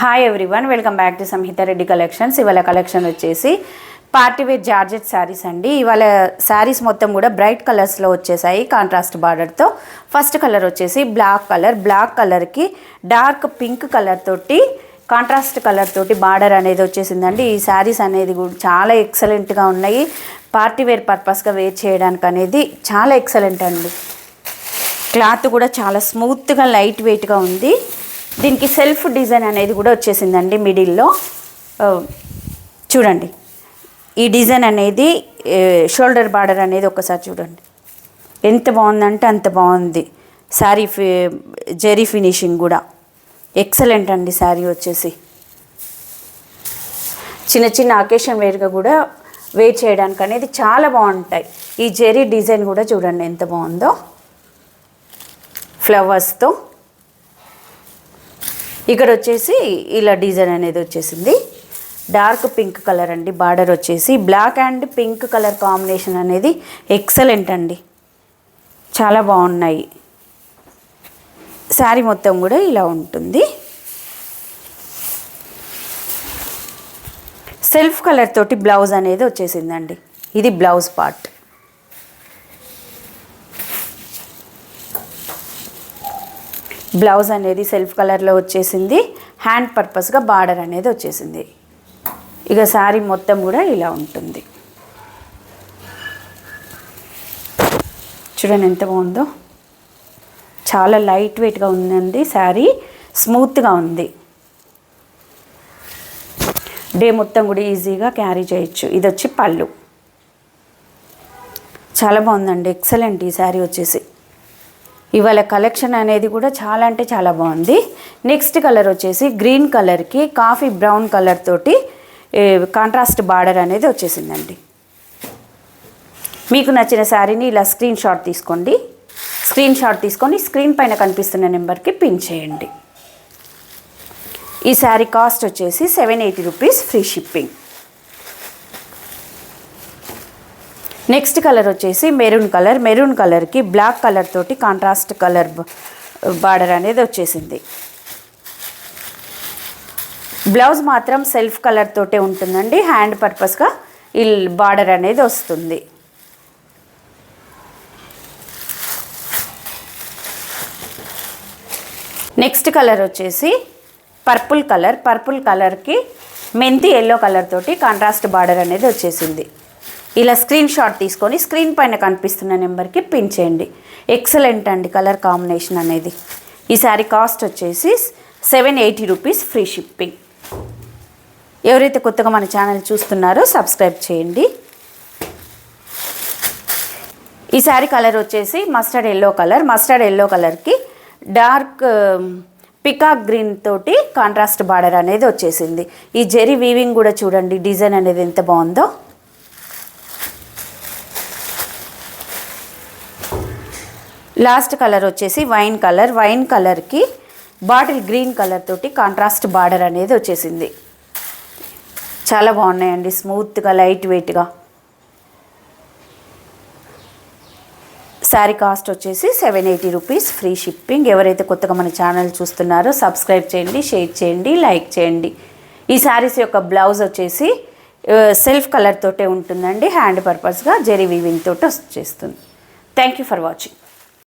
Hi everyone, welcome back to Samhita Reddy collections. ఇవాళ collection వచ్చేసి party wear georgette saris అండి. ఇవాళ శారీస్ మొత్తం కూడా బ్రైట్ కలర్స్లో వచ్చేసాయి కాంట్రాస్ట్ బార్డర్తో. ఫస్ట్ కలర్ వచ్చేసి బ్లాక్ కలర్కి డార్క్ పింక్ కలర్ తోటి కాంట్రాస్ట్ కలర్ తోటి బార్డర్ అనేది వచ్చేసిందండి. ఈ శారీస్ అనేది కూడా చాలా ఎక్సలెంట్గా ఉన్నాయి. పార్టీవేర్ పర్పస్గా వేర్ చేయడానికి అనేది చాలా ఎక్సలెంట్ అండి. క్లాత్ కూడా చాలా స్మూత్గా లైట్ వెయిట్గా ఉంది. దీనికి సెల్ఫ్ డిజైన్ అనేది కూడా వచ్చేసిందండి. మిడిల్లో చూడండి, ఈ డిజైన్ అనేది షోల్డర్ బార్డర్ అనేది ఒకసారి చూడండి ఎంత బాగుందంటే అంత బాగుంది. శారీ జెరీ ఫినిషింగ్ కూడా ఎక్సలెంట్ అండి. శారీ వచ్చేసి చిన్న చిన్న అకేషన్ వేర్గా కూడా వేర్ చేయడానికి అనేది చాలా బాగుంటాయి. ఈ జెరీ డిజైన్ కూడా చూడండి ఎంత బాగుందో, ఫ్లవర్స్తో. ఇక్కడ వచ్చేసి ఇలా డిజైన్ అనేది వచ్చేసింది. డార్క్ పింక్ కలర్ అండి. బార్డర్ వచ్చేసి black and pink colour combination అనేది ఎక్సలెంట్ అండి, చాలా బాగున్నాయి. శారీ మొత్తం కూడా ఇలా ఉంటుంది. సెల్ఫ్ కలర్ తోటి బ్లౌజ్ అనేది వచ్చేసిందండి. ఇది బ్లౌజ్ పార్ట్. బ్లౌజ్ అనేది సెల్ఫ్ కలర్లో వచ్చేసింది. హ్యాండ్ పర్పస్గా బార్డర్ అనేది వచ్చేసింది. ఇక శారీ మొత్తం కూడా ఇలా ఉంటుంది. చూడండి ఎంత బాగుందో, చాలా లైట్ వెయిట్గా ఉందండి. శారీ స్మూత్గా ఉంది. డే మొత్తం కూడా ఈజీగా క్యారీ చేయొచ్చు. ఇది వచ్చి పళ్ళు. చాలా బాగుందండి, ఎక్సలెంట్ ఈ శారీ వచ్చేసి. ఇవాళ కలెక్షన్ అనేది కూడా చాలా అంటే చాలా బాగుంది. నెక్స్ట్ కలర్ వచ్చేసి గ్రీన్ కలర్కి కాఫీ బ్రౌన్ కలర్ తోటి కాంట్రాస్ట్ బార్డర్ అనేది వచ్చేసిందండి. మీకు నచ్చిన శారీని ఇలా స్క్రీన్ షాట్ తీసుకొని స్క్రీన్ పైన కనిపిస్తున్న నెంబర్కి పిన్ చేయండి. ఈ శారీ కాస్ట్ వచ్చేసి 780 rupees, free shipping. Next colour వచ్చేసి మెరూన్ కలర్కి బ్లాక్ కలర్ తోటి కాంట్రాస్ట్ కలర్ బార్డర్ అనేది వచ్చేసింది. బ్లౌజ్ మాత్రం సెల్ఫ్ కలర్ తోటే ఉంటుందండి. హ్యాండ్ పర్పస్గా ఈ బార్డర్ అనేది వస్తుంది. నెక్స్ట్ కలర్ వచ్చేసి పర్పుల్ కలర్కి మెంతి ఎల్లో కలర్ తోటి కాంట్రాస్ట్ బార్డర్ అనేది వచ్చేసింది. ఇలా స్క్రీన్ షాట్ తీసుకొని స్క్రీన్ పైన కనిపిస్తున్న నెంబర్కి పిన్ చేయండి. ఎక్సలెంట్ అండి కలర్ కాంబినేషన్ అనేది. ఈ శారీ కాస్ట్ వచ్చేసి 780 రూపీస్, ఫ్రీ షిప్పింగ్. ఎవరైతే కొత్తగా మన ఛానల్ చూస్తున్నారో సబ్స్క్రైబ్ చేయండి. ఈ శారీ కలర్ వచ్చేసి మస్టర్డ్ ఎల్లో కలర్కి డార్క్ పికాక్ గ్రీన్ తోటి కాంట్రాస్ట్ బార్డర్ అనేది వచ్చేసింది. ఈ జెరీ వీవింగ్ కూడా చూడండి, డిజైన్ అనేది ఎంత బాగుందో. లాస్ట్ కలర్ వచ్చేసి వైన్ కలర్కి బాటిల్ గ్రీన్ కలర్ తోటి కాంట్రాస్ట్ బార్డర్ అనేది వచ్చేసింది. చాలా బాగున్నాయండి, స్మూత్గా లైట్ వెయిట్గా. శారీ కాస్ట్ వచ్చేసి 780 రూపీస్, ఫ్రీ షిప్పింగ్. ఎవరైతే కొత్తగా మన ఛానల్ చూస్తున్నారో సబ్స్క్రైబ్ చేయండి, షేర్ చేయండి, లైక్ చేయండి. ఈ శారీస్ యొక్క బ్లౌజ్ వచ్చేసి సెల్ఫ్ కలర్ తోటే ఉంటుందండి. హ్యాండ్ పర్పస్గా జెరీ వీవింగ్ తోటి వచ్చేస్తుంది. Thank you for watching.